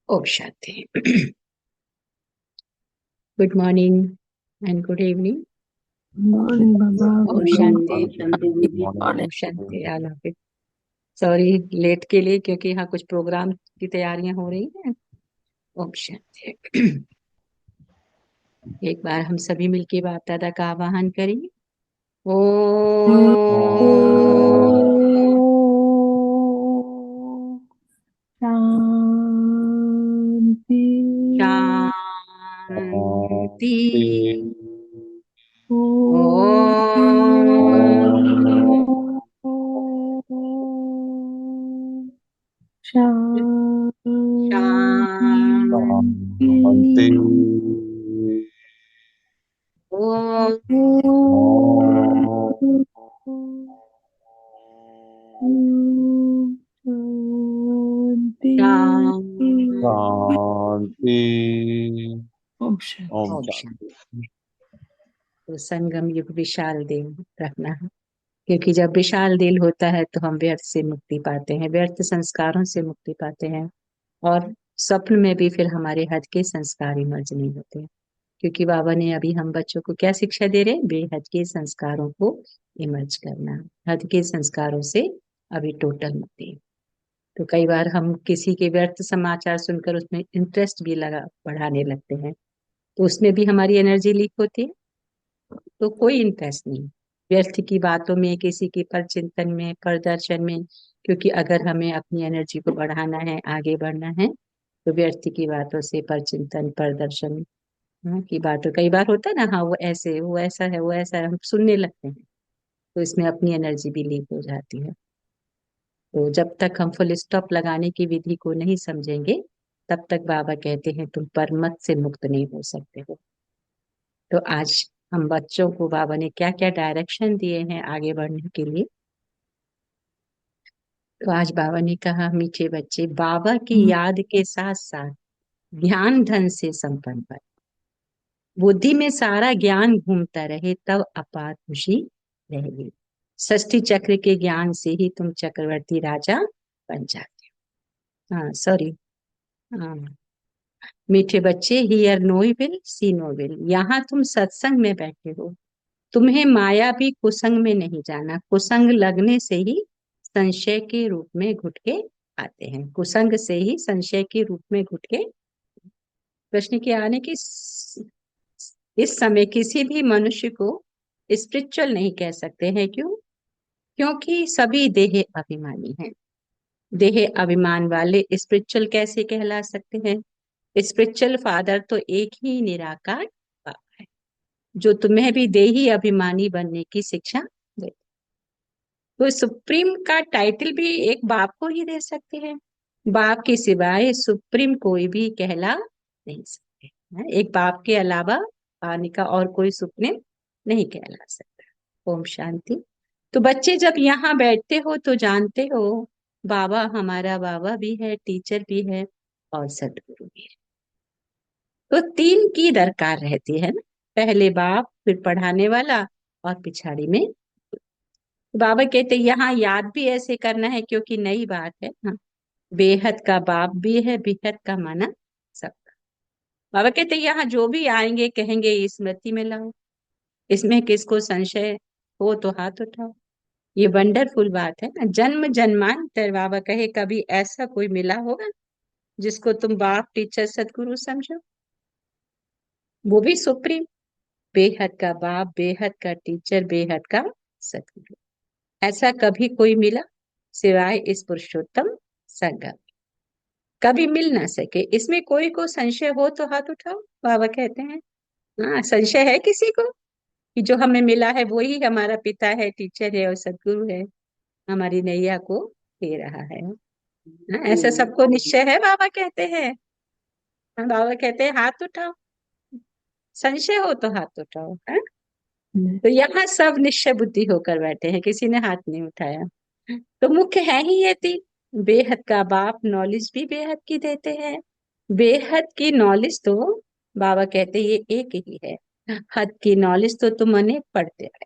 ओम शांति। Good morning and good evening. Morning बाबा, ओम गुड शांति। मॉर्निंग। ओम शांति। I love it. Sorry late के लिए, क्योंकि यहाँ कुछ प्रोग्राम की तैयारियां हो रही हैं। ओम शांति। एक बार हम सभी मिलके बाप दादा का आवाहन करेंगे। ओम शांति। शांति। ओम शांति। शांति। ओम शांति। ओम शांति। ओम ओम शांति। शांति। तो संगम युग विशाल दिल रखना है, क्योंकि जब विशाल दिल होता है तो हम व्यर्थ से मुक्ति पाते हैं, व्यर्थ संस्कारों से मुक्ति पाते हैं। और स्वप्न में भी फिर हमारे हद के संस्कार इमर्ज नहीं होते हैं, क्योंकि बाबा ने अभी हम बच्चों को क्या शिक्षा दे रहे हैं? बेहद के संस्कारों को इमर्ज करना। हद के संस्कारों से अभी टोटल मुक्ति। तो कई बार हम किसी के व्यर्थ समाचार सुनकर उसमें इंटरेस्ट भी लगा बढ़ाने लगते हैं, तो उसमें भी हमारी एनर्जी लीक होती है। तो कोई इंटरेस्ट नहीं व्यर्थ की बातों में, किसी के पर चिंतन में, प्रदर्शन में। क्योंकि अगर हमें अपनी एनर्जी को बढ़ाना है, आगे बढ़ना है, तो व्यर्थ की बातों से, पर चिंतन, प्रदर्शन की बातों, कई बार होता है ना, हाँ वो ऐसे, वो ऐसा है, वो ऐसा है, हम सुनने लगते हैं, तो इसमें अपनी एनर्जी भी लीक हो जाती है। तो जब तक हम फुल स्टॉप लगाने की विधि को नहीं समझेंगे, तब तक बाबा कहते हैं तुम परमत से मुक्त नहीं हो सकते हो। तो आज हम बच्चों को बाबा ने क्या क्या डायरेक्शन दिए हैं आगे बढ़ने के लिए। तो आज बाबा ने कहा, मीठे बच्चे, बाबा की याद के साथ साथ ध्यान धन से संपन्न बन, बुद्धि में सारा ज्ञान घूमता रहे, तब अपार खुशी रहेगी। षष्ठी चक्र के ज्ञान से ही तुम चक्रवर्ती राजा बन जाते हो। हाँ सॉरी। हाँ, मीठे बच्चे, here no will see no will. यहाँ तुम सत्संग में बैठे हो, तुम्हें माया भी कुसंग में नहीं जाना। कुसंग लगने से ही संशय के रूप में घुट के आते हैं, कुसंग से ही संशय के रूप में घुट के। प्रश्न के आने की इस समय किसी भी मनुष्य को स्पिरिचुअल नहीं कह सकते हैं। क्यों? क्योंकि सभी देह अभिमानी हैं। देह अभिमान वाले स्पिरिचुअल कैसे कहला सकते हैं? स्पिरिचुअल फादर तो एक ही निराकार बाप है, जो तुम्हें भी देही अभिमानी बनने की शिक्षा दे। तो सुप्रीम का टाइटल भी एक बाप को ही दे सकते हैं। बाप के सिवाय सुप्रीम कोई भी कहला नहीं सकते हैं। एक बाप के अलावा पानी का और कोई सुप्रीम नहीं कहला सकता। ओम शांति। तो बच्चे जब यहाँ बैठते हो तो जानते हो बाबा हमारा बाबा भी है, टीचर भी है, और सदगुरु भी है। तो तीन की दरकार रहती है ना, पहले बाप, फिर पढ़ाने वाला, और पिछाड़ी में बाबा कहते यहाँ याद भी ऐसे करना है, क्योंकि नई बात है। हाँ, बेहद का बाप भी है, बेहद का माना सबका। बाबा कहते यहाँ जो भी आएंगे कहेंगे ये स्मृति में लाओ, इसमें किसको संशय हो तो हाथ उठाओ। ये वंडरफुल बात है ना। जन्म जन्मांतर बाबा कहे कभी ऐसा कोई मिला होगा जिसको तुम बाप, टीचर, सदगुरु समझो? वो भी सुप्रीम, बेहद का बाप, बेहद का टीचर, बेहद का सदगुरु। ऐसा कभी कोई मिला सिवाय इस पुरुषोत्तम संगम? कभी मिल ना सके। इसमें कोई को संशय हो तो हाथ उठाओ, बाबा कहते हैं। हाँ, संशय है किसी को कि जो हमें मिला है वो ही हमारा पिता है, टीचर है और सदगुरु है, हमारी नैया को दे रहा है? हाँ, ऐसा सबको निश्चय है, बाबा कहते हैं। हाँ, बाबा कहते हैं हाथ उठाओ, संशय हो तो हाथ उठाओ। हाँ? तो यहाँ सब निश्चय बुद्धि होकर बैठे हैं, किसी ने हाथ नहीं उठाया। तो मुख्य है ही ये तीन। बेहद का बाप नॉलेज भी बेहद की देते हैं। बेहद की नॉलेज तो बाबा कहते ये एक ही है। हद की नॉलेज तो तुम अनेक पढ़ते रहे।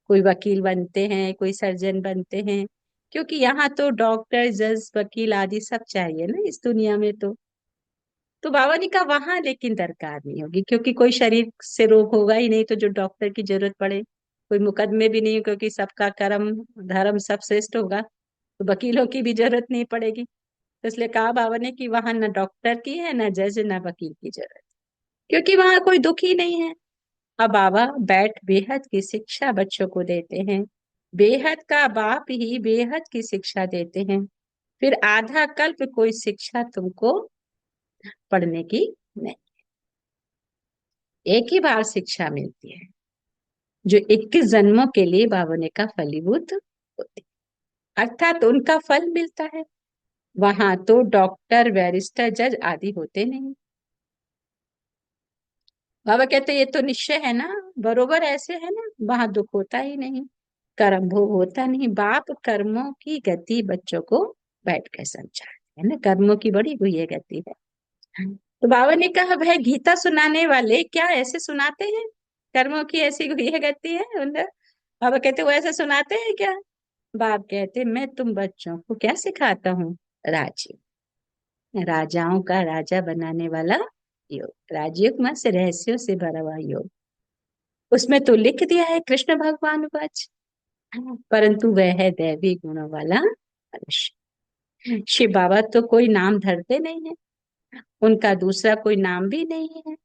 कोई वकील बनते हैं, कोई सर्जन बनते हैं, क्योंकि यहाँ तो डॉक्टर, जज, वकील आदि सब चाहिए ना इस दुनिया में। तो तो बाबा ने कहा वहां लेकिन दरकार नहीं होगी, क्योंकि कोई शरीर से रोग होगा ही नहीं तो जो डॉक्टर की जरूरत पड़े। कोई मुकदमे भी नहीं, क्योंकि सबका कर्म धर्म सब श्रेष्ठ होगा, तो वकीलों की भी जरूरत नहीं पड़ेगी। तो इसलिए कहा बाबा ने कि वहां ना डॉक्टर की है, ना जज, ना वकील की जरूरत, क्योंकि वहां कोई दुख ही नहीं है। अब बाबा बैठ बेहद की शिक्षा बच्चों को देते हैं। बेहद का बाप ही बेहद की शिक्षा देते हैं। फिर आधा कल्प कोई शिक्षा तुमको पढ़ने की नहीं, एक ही बार शिक्षा मिलती है, जो 21 जन्मों के लिए बाबा ने का फलीभूत होती है, अर्थात उनका फल मिलता है। वहां तो डॉक्टर बैरिस्टर जज आदि होते नहीं। बाबा कहते ये तो निश्चय है ना, बरोबर ऐसे है ना, वहां दुख होता ही नहीं, कर्म भोग होता नहीं। बाप कर्मों की गति बच्चों को बैठ कर समझाते है ना, कर्मों की बड़ी गुह्य गति है। तो बाबा ने कहा भाई गीता सुनाने वाले क्या ऐसे सुनाते हैं? कर्मों की ऐसी गुह्य गति है उन्हें? बाबा कहते वो ऐसे सुनाते हैं क्या? बाप कहते मैं तुम बच्चों को क्या सिखाता हूँ? राजयोग, राजाओं का राजा बनाने वाला योग, राजयोग में से रहस्यों से भरा हुआ योग। उसमें तो लिख दिया है कृष्ण भगवान वच, परंतु वह है दैवी गुणों वाला मनुष्य। शिव बाबा तो कोई नाम धरते नहीं है, उनका दूसरा कोई नाम भी नहीं है।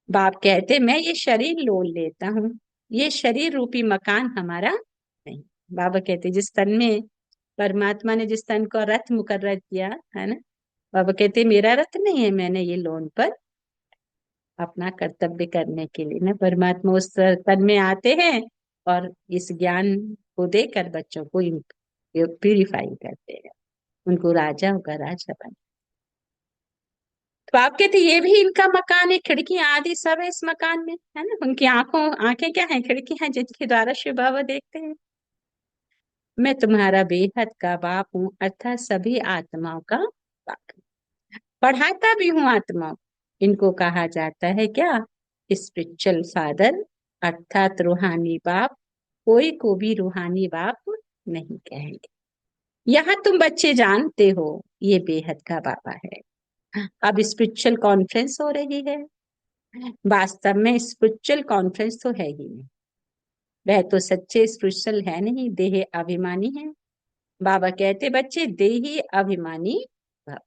बाप कहते मैं ये शरीर लोल लेता हूँ, ये शरीर रूपी मकान हमारा नहीं। बाबा कहते जिस तन में परमात्मा ने जिस तन को रथ मुकर्रर किया है ना, बाबा कहते मेरा रथ नहीं है, मैंने ये लोन पर अपना कर्तव्य करने के लिए ना परमात्मा उस तन में आते हैं और इस ज्ञान को देकर बच्चों को प्यूरिफाई करते हैं, उनको राजाओं का राजा बना। तो आप कहते ये भी इनका मकान है, खिड़कियां आदि सब है इस मकान में, है ना। उनकी आंखें क्या है? खिड़कियां जिनके द्वारा शिव बाबा देखते हैं। मैं तुम्हारा बेहद का बाप हूँ, अर्थात सभी आत्माओं का बाप। पढ़ाता भी हूँ आत्माओं। इनको कहा जाता है क्या? स्पिरिचुअल फादर, अर्थात रूहानी बाप। कोई को भी रूहानी बाप नहीं कहेंगे। यहाँ तुम बच्चे जानते हो ये बेहद का बाबा है। अब स्पिरिचुअल कॉन्फ्रेंस हो रही है। वास्तव में स्पिरिचुअल कॉन्फ्रेंस तो है ही नहीं, वह तो सच्चे स्पिरिचुअल है नहीं, देह अभिमानी है। बाबा कहते बच्चे देही अभिमानी भव।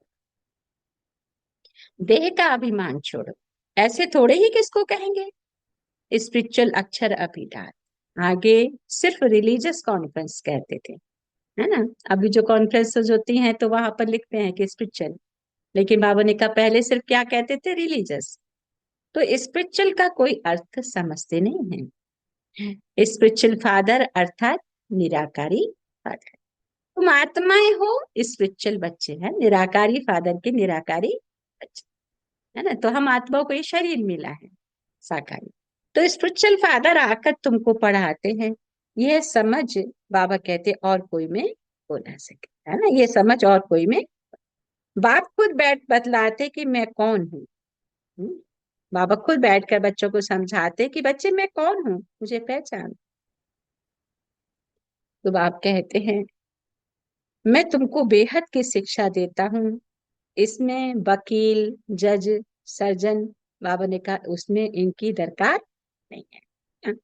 देह का अभिमान छोड़ो। ऐसे थोड़े ही किसको कहेंगे स्पिरिचुअल अक्षर अभिधान। आगे सिर्फ रिलीजियस कॉन्फ्रेंस कहते थे, है ना। अभी जो कॉन्फ्रेंसेस होती हैं तो वहां पर लिखते हैं कि स्पिरिचुअल, लेकिन बाबा ने कहा पहले सिर्फ क्या कहते थे? रिलीजियस। तो स्पिरिचुअल का कोई अर्थ समझते नहीं है। स्पिरिचुअल फादर अर्थात निराकारी फादर। तुम आत्माएं हो, स्पिरिचुअल बच्चे हैं, निराकारी फादर के निराकारी बच्चे, है ना। तो हम आत्माओं को ये शरीर मिला है साकारी। तो स्पिरिचुअल फादर आकर तुमको पढ़ाते हैं। यह समझ बाबा कहते और कोई में हो ना सके, है ना। ये समझ और कोई में। बाप खुद बैठ बतलाते कि मैं कौन हूँ। हम्म? बाबा खुद बैठकर बच्चों को समझाते कि बच्चे मैं कौन हूँ, मुझे पहचान। तो बाप कहते हैं मैं तुमको बेहद की शिक्षा देता हूँ। इसमें वकील जज सर्जन, बाबा ने कहा उसमें इनकी दरकार नहीं है, हाँ?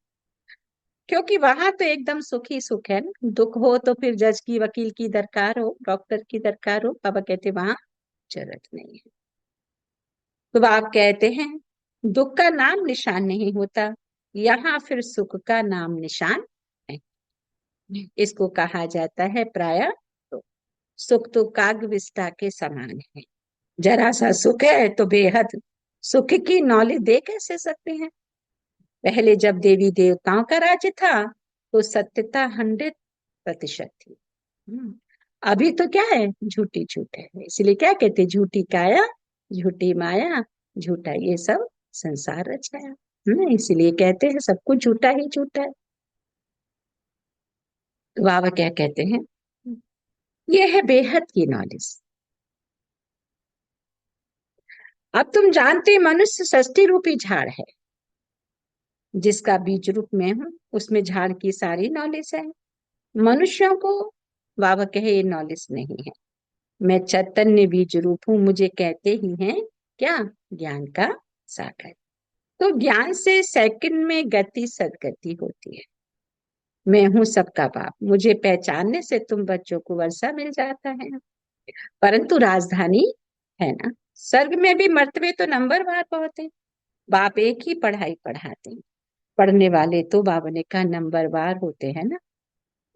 क्योंकि वहां तो एकदम सुख ही सुख है ना। दुख हो तो फिर जज की वकील की दरकार हो, डॉक्टर की दरकार हो। बाबा कहते वहां जरूरत नहीं है। तो आप कहते हैं दुख का नाम निशान नहीं होता, यहाँ फिर सुख का नाम निशान है। इसको कहा जाता है प्राय तो सुख तो काग विष्ठा के समान है। जरा सा सुख है तो बेहद सुख की नॉलेज दे कैसे सकते हैं। पहले जब देवी देवताओं का राज्य था तो सत्यता 100% थी। अभी तो क्या है? झूठी झूठ है। इसलिए क्या कहते? झूठी काया, झूठी माया, झूठा ये सब संसार रचाया। इसीलिए कहते हैं सब कुछ झूठा ही झूठा है। तो बाबा क्या कहते हैं? ये है बेहद की नॉलेज। अब तुम जानते मनुष्य षष्ठी रूपी झाड़ है, जिसका बीज रूप में हूँ, उसमें झाड़ की सारी नॉलेज है। मनुष्यों को बाबा कहे ये नॉलेज नहीं है। मैं चैतन्य बीज रूप हूँ, मुझे कहते ही हैं क्या? ज्ञान का सागर। तो ज्ञान से सेकंड में गति सदगति होती है। मैं हूं सबका बाप, मुझे पहचानने से तुम बच्चों को वर्षा मिल जाता है। परंतु राजधानी है ना, स्वर्ग में भी मर्तबे तो नंबरवार बहुत है। बाप एक ही पढ़ाई पढ़ाते हैं, पढ़ने वाले तो बाबा ने कहा नंबरवार होते हैं ना,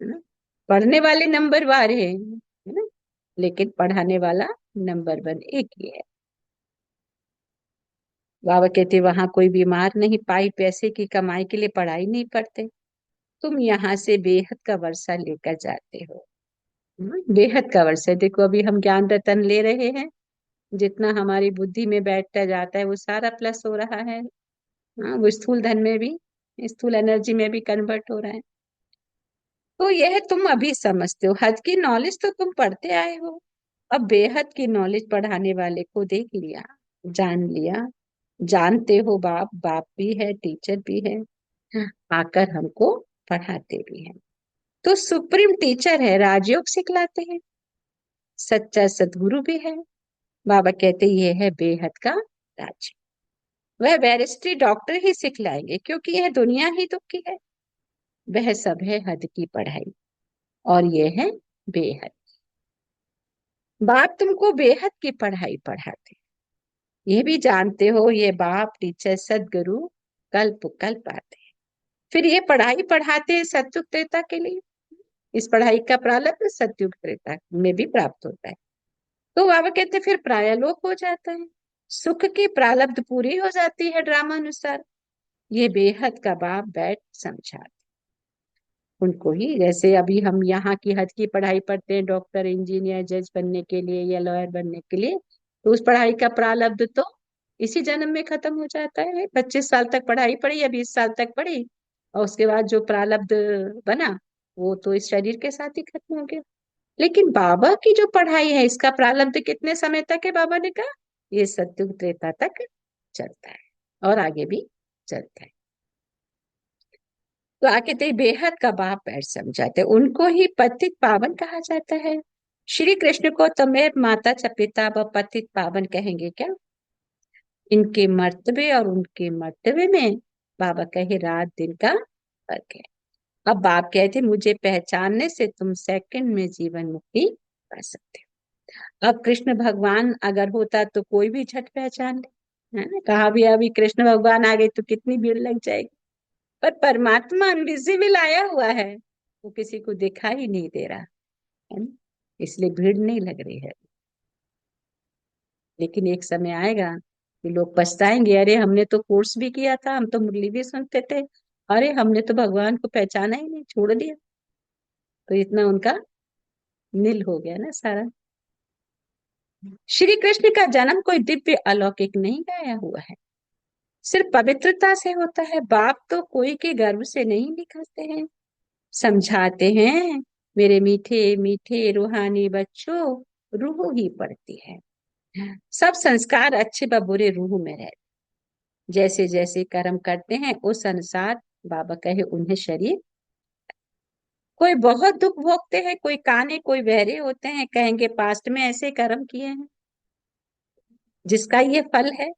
है ना। पढ़ने वाले नंबरवार है ना, लेकिन पढ़ाने वाला नंबर वन एक ही है। बाबा कहते वहां कोई बीमार नहीं, पाई पैसे की कमाई के लिए पढ़ाई नहीं पढ़ते। तुम यहाँ से बेहद का वर्षा लेकर जाते हो। बेहद का वर्षा। देखो अभी हम ज्ञान रतन ले रहे हैं, जितना हमारी बुद्धि में बैठता जाता है वो सारा प्लस हो रहा है। हाँ, वो स्थूल धन में भी, स्थूल एनर्जी में भी कन्वर्ट हो रहा है। तो यह तुम अभी समझते हो, हद की नॉलेज तो तुम पढ़ते आए हो। अब बेहद की नॉलेज पढ़ाने वाले को देख लिया, जान लिया, जानते हो। बाप बाप भी है, टीचर भी है, आकर हमको पढ़ाते भी है। तो सुप्रीम टीचर है, राजयोग सिखलाते हैं, सच्चा सदगुरु भी है। बाबा कहते ये है बेहद का राज। वह बैरिस्ट्री डॉक्टर ही सिखलाएंगे, क्योंकि यह दुनिया ही दुख की है। वह सब है हद की पढ़ाई, और ये है बेहद। बाप तुमको बेहद की पढ़ाई पढ़ाते, ये भी जानते हो। ये बाप टीचर सदगुरु कल्प कल्प आते हैं, फिर ये पढ़ाई पढ़ाते हैं सत्युग त्रेता के लिए। इस पढ़ाई का प्रारंभ सत्युग त्रेता में भी प्राप्त होता है। तो बाबा कहते फिर प्रायलोक हो जाता है, सुख की प्रारब्ध पूरी हो जाती है ड्रामा अनुसार। ये बेहद का बाप बैठ समझा उनको ही। जैसे अभी हम यहाँ की हद की पढ़ाई पढ़ते हैं, डॉक्टर इंजीनियर जज बनने के लिए या लॉयर बनने के लिए, तो उस पढ़ाई का प्रारब्ध तो इसी जन्म में खत्म हो जाता है। 25 साल तक पढ़ाई पढ़ी या 20 साल तक पढ़ी, और उसके बाद जो प्रारब्ध बना वो तो इस शरीर के साथ ही खत्म हो गया। लेकिन बाबा की जो पढ़ाई है, इसका प्रारब्ध कितने समय तक है? बाबा ने कहा ये सत्युग त्रेता तक चलता है, और आगे भी चलता है। तो आके ते बेहद का बाप बैठ समझाते, उनको ही पतित पावन कहा जाता है। श्री कृष्ण को तुम्हें माता च पिता व पतित पावन कहेंगे क्या? इनके मर्तबे और उनके मर्तबे में बाबा कहे रात दिन का फर्क है। अब बाप कहते मुझे पहचानने से तुम सेकंड में जीवन मुक्ति पा सकते हो। अब कृष्ण भगवान अगर होता तो कोई भी झट पहचान ले, है ना। कहा भी अभी कृष्ण भगवान आ गए तो कितनी भीड़ लग जाएगी। पर परमात्मा इनविजिबल आया हुआ है, वो किसी को दिखाई ही नहीं दे रहा है ना, इसलिए भीड़ नहीं लग रही है। लेकिन एक समय आएगा कि लोग पछताएंगे, अरे हमने तो कोर्स भी किया था, हम तो मुरली भी सुनते थे, अरे हमने तो भगवान को पहचाना ही नहीं, छोड़ दिया। तो इतना उनका नील हो गया ना सारा। श्री कृष्ण का जन्म कोई दिव्य अलौकिक नहीं गाया हुआ है, सिर्फ पवित्रता से होता है। बाप तो कोई के गर्भ से नहीं निकलते हैं। समझाते हैं मेरे मीठे मीठे रूहानी बच्चों, रूह ही पड़ती है। सब संस्कार अच्छे व बुरे रूह में रहते, जैसे जैसे कर्म करते हैं उस अनुसार बाबा कहे उन्हें शरीर। कोई बहुत दुख भोगते हैं, कोई काने, कोई बहरे होते हैं, कहेंगे पास्ट में ऐसे कर्म किए हैं जिसका ये फल है।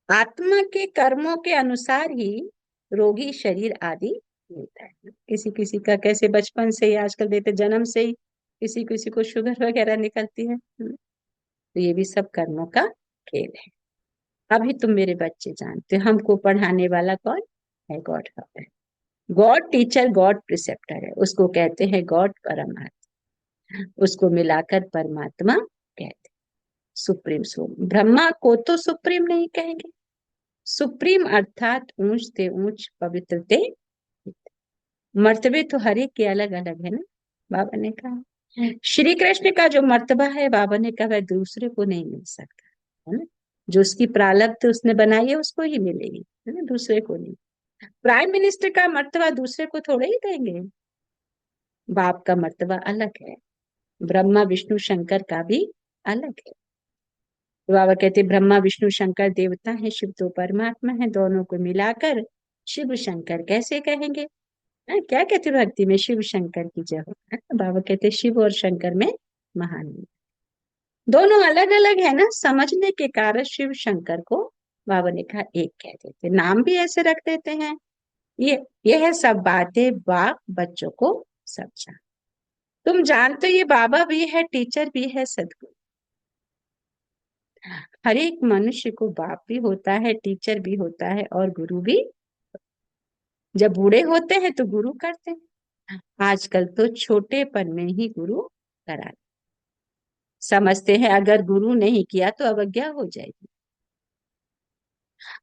आत्मा के कर्मों के अनुसार ही रोगी शरीर आदि मिलता है। किसी किसी का कैसे बचपन से ही, आजकल देते जन्म से ही किसी किसी को शुगर वगैरह निकलती है। तो ये भी सब कर्मों का खेल है। अभी तुम मेरे बच्चे जानते हो हमको पढ़ाने वाला कौन है? God father. God teacher, God preceptor है, उसको कहते हैं गॉड परमात्मा। उसको मिलाकर परमात्मा कहते हैं, सुप्रीम सोल। ब्रह्मा को तो सुप्रीम नहीं कहेंगे, सुप्रीम अर्थात ऊंच से ऊंच, पवित्र ते मर्तबे तो हर एक के अलग अलग है ना। बाबा ने कहा श्री कृष्ण का जो मर्तबा है, बाबा ने कहा वह दूसरे को नहीं मिल सकता, है ना। जो उसकी प्रारब्ध उसने बनाई है उसको ही मिलेगी, है ना, दूसरे को नहीं। प्राइम मिनिस्टर का मर्तबा दूसरे को थोड़े ही देंगे। बाप का मर्तबा अलग है, ब्रह्मा विष्णु शंकर का भी अलग है। तो बाबा कहते ब्रह्मा विष्णु शंकर देवता है, शिव तो परमात्मा है, दोनों को मिलाकर शिव शंकर कैसे कहेंगे? क्या कहते भक्ति में शिव शंकर की जय हो। बाबा कहते शिव और शंकर में महान। दोनों अलग अलग है ना, समझने के कारण शिव शंकर को बाबा ने कहा एक कह देते, नाम भी ऐसे रख देते हैं। ये यह सब बातें बाप बच्चों को समझा। तुम जानते हो ये बाबा भी है, टीचर भी है, सदगुरु। हर एक मनुष्य को बाप भी होता है, टीचर भी होता है और गुरु भी। जब बूढ़े होते हैं तो गुरु करते हैं, आजकल तो छोटेपन में ही गुरु करा, समझते हैं अगर गुरु नहीं किया तो अवज्ञा हो जाएगी।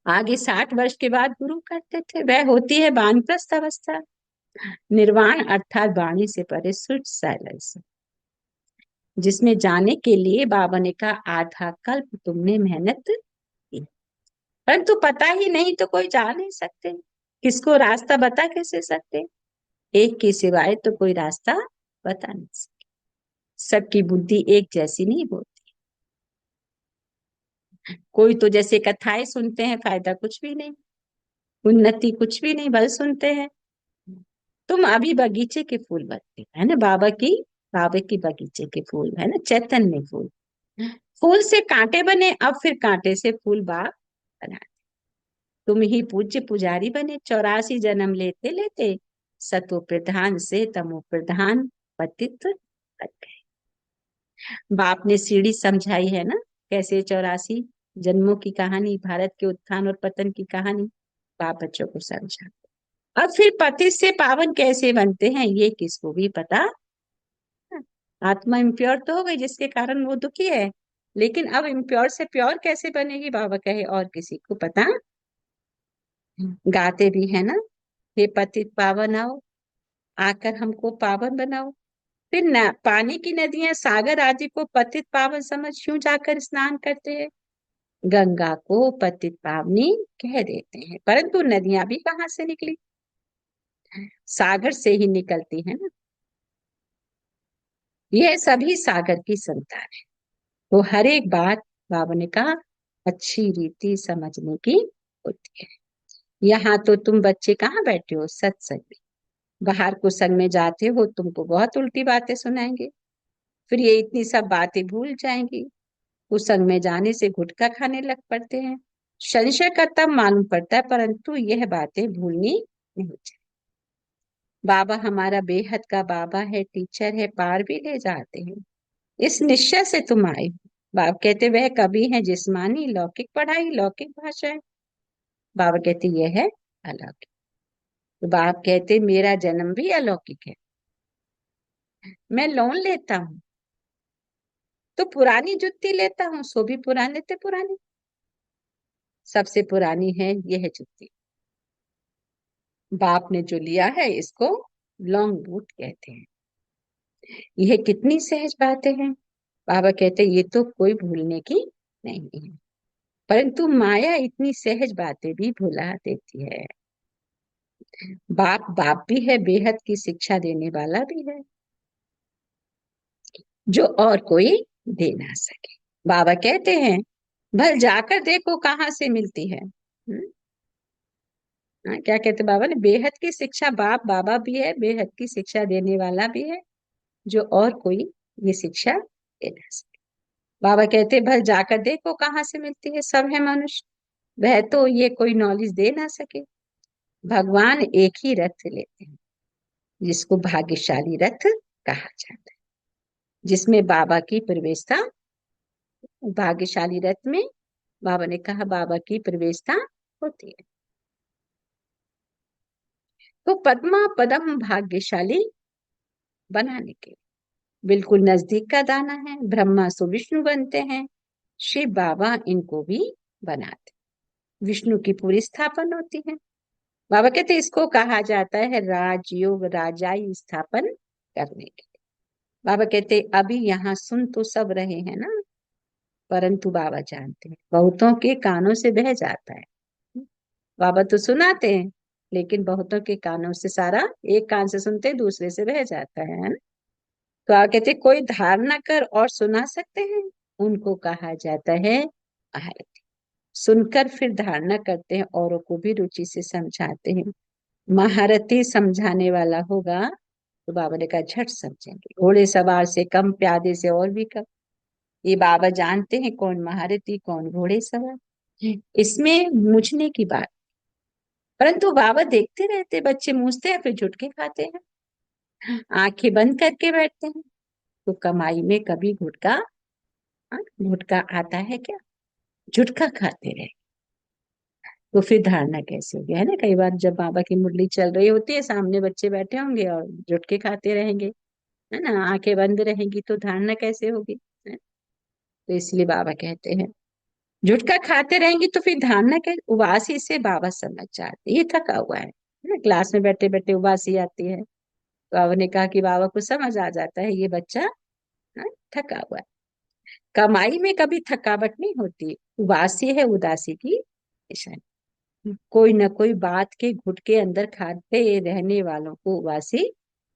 आगे 60 वर्ष के बाद गुरु करते थे, वह होती है वानप्रस्थ अवस्था, निर्वाण अर्थात वाणी से परे स्विच साइलेंस, जिसमें जाने के लिए बाबा ने कहा आधा कल्प तुमने मेहनत की, परंतु पता ही नहीं तो कोई जा नहीं सकते, किसको रास्ता बता कैसे सकते, एक के सिवाय तो कोई रास्ता बता नहीं सकते, सबकी बुद्धि एक जैसी नहीं होती, कोई तो जैसे कथाएं सुनते हैं फायदा कुछ भी नहीं, उन्नति कुछ भी नहीं, बस सुनते हैं। तुम अभी बगीचे के फूल बनते है ना, बाबा की बगीचे के फूल है ना, चैतन्य फूल, फूल से कांटे बने, अब फिर कांटे से फूल बाग बना। तुम ही पूज्य पुजारी बने, 84 जन्म लेते लेते सतो प्रधान से तमो प्रधान पतित बन गए। बाप ने सीढ़ी समझाई है ना, कैसे 84 जन्मों की कहानी, भारत के उत्थान और पतन की कहानी बाप बच्चों को समझा। अब फिर पति से पावन कैसे बनते हैं ये किसको भी पता। आत्मा इम्प्योर तो हो गई जिसके कारण वो दुखी है, लेकिन अब इम्प्योर से प्योर कैसे बनेगी बाबा कहे और किसी को पता। गाते भी है ना, हे पतित पावन आओ, आकर हमको पावन बनाओ। फिर न, पानी की नदियां सागर आदि को पतित पावन समझ क्यों जाकर स्नान करते हैं, गंगा को पतित पावनी कह देते हैं, परंतु नदियां भी कहाँ से निकली, सागर से ही निकलती है ना, यह सभी सागर की संतान है। तो हर एक बात बाबा ने कहा अच्छी रीति समझने की होती है। यहाँ तो तुम बच्चे कहाँ बैठे हो सत्संग में, बाहर को संग में जाते हो तुमको बहुत उल्टी बातें सुनाएंगे, फिर ये इतनी सब बातें भूल जाएंगी, उस संग में जाने से गुटखा खाने लग पड़ते हैं, संशय का तब मालूम पड़ता है, परंतु यह बातें भूलनी नहीं चाहिए। बाबा हमारा बेहद का बाबा है, टीचर है, पार भी ले जाते हैं, इस निश्चय से तुम आए हो। बाबा कहते वह कभी है जिस्मानी लौकिक पढ़ाई लौकिक भाषाएं, बाबा कहते यह है अलौकिक। तो बाप कहते मेरा जन्म भी अलौकिक है, मैं लोन लेता हूँ तो पुरानी जुत्ती लेता हूँ, सो भी पुराने थे पुरानी, सबसे पुरानी है यह जुत्ती, बाप ने जो लिया है इसको लॉन्ग बूट कहते हैं। यह कितनी सहज बातें हैं, बाबा कहते ये तो कोई भूलने की नहीं है, परंतु माया इतनी सहज बातें भी भुला देती है। बाप बाप भी है, बेहद की शिक्षा देने वाला भी है, जो और कोई दे ना सके। बाबा कहते हैं भल जाकर देखो कहाँ से मिलती है। हाँ, क्या कहते बाबा ने, बेहद की शिक्षा बाप बाबा भी है, बेहद की शिक्षा देने वाला भी है, जो और कोई ये शिक्षा दे ना सके। बाबा कहते भल जाकर देखो कहाँ से मिलती है, सब है मनुष्य, वह तो ये कोई नॉलेज दे ना सके। भगवान एक ही रथ लेते हैं जिसको भाग्यशाली रथ कहा जाता है, जिसमें बाबा की प्रवेशता, भाग्यशाली रथ में बाबा ने कहा बाबा की प्रवेशता होती है। तो पद्मा पदम भाग्यशाली बनाने के बिल्कुल नजदीक का दाना है, ब्रह्मा सो विष्णु बनते हैं, शिव बाबा इनको भी बनाते, विष्णु की पूरी स्थापन होती है। बाबा कहते इसको कहा जाता है राजयोग, राजाई स्थापन करने के। बाबा कहते अभी यहाँ सुन तो सब रहे हैं ना, परंतु बाबा जानते हैं बहुतों के कानों से बह जाता है। बाबा तो सुनाते हैं लेकिन बहुतों के कानों से सारा, एक कान से सुनते दूसरे से बह जाता है ना। तो आप कहते कोई धारणा कर और सुना सकते हैं, उनको कहा जाता है आरती। सुनकर फिर धारणा करते हैं, औरों को भी रुचि से समझाते हैं। महारथी समझाने वाला होगा तो बाबा ने कहा झट समझेंगे, घोड़े सवार से कम प्यादे से और भी कम। ये बाबा जानते हैं कौन महारथी कौन घोड़े सवार। इसमें मुझने की बात, परंतु बाबा देखते रहते, बच्चे मूसते हैं फिर झुटके खाते हैं, आंखें बंद करके बैठते हैं। तो कमाई में कभी घुटका, हाँ, घुटका आता है क्या? झुटका खाते रहे तो फिर धारणा कैसे होगी, है ना। कई बार जब बाबा की मुरली चल रही होती है, सामने बच्चे बैठे होंगे और झुटके खाते रहेंगे, है ना, आंखें बंद रहेंगी, तो धारणा कैसे होगी, है? तो इसलिए बाबा कहते हैं झुटका खाते रहेंगे तो फिर धारणा के उबासी से बाबा समझ जाते ये थका हुआ है ना। क्लास में बैठे बैठे उबासी आती है, तो बाबा ने कहा कि बाबा को समझ आ जाता है ये बच्चा, हाँ, थका हुआ है। कमाई में कभी थकावट नहीं होती, उबासी है उदासी की निशानी। कोई न कोई बात के घुट के अंदर खाते रहने वालों को उबासी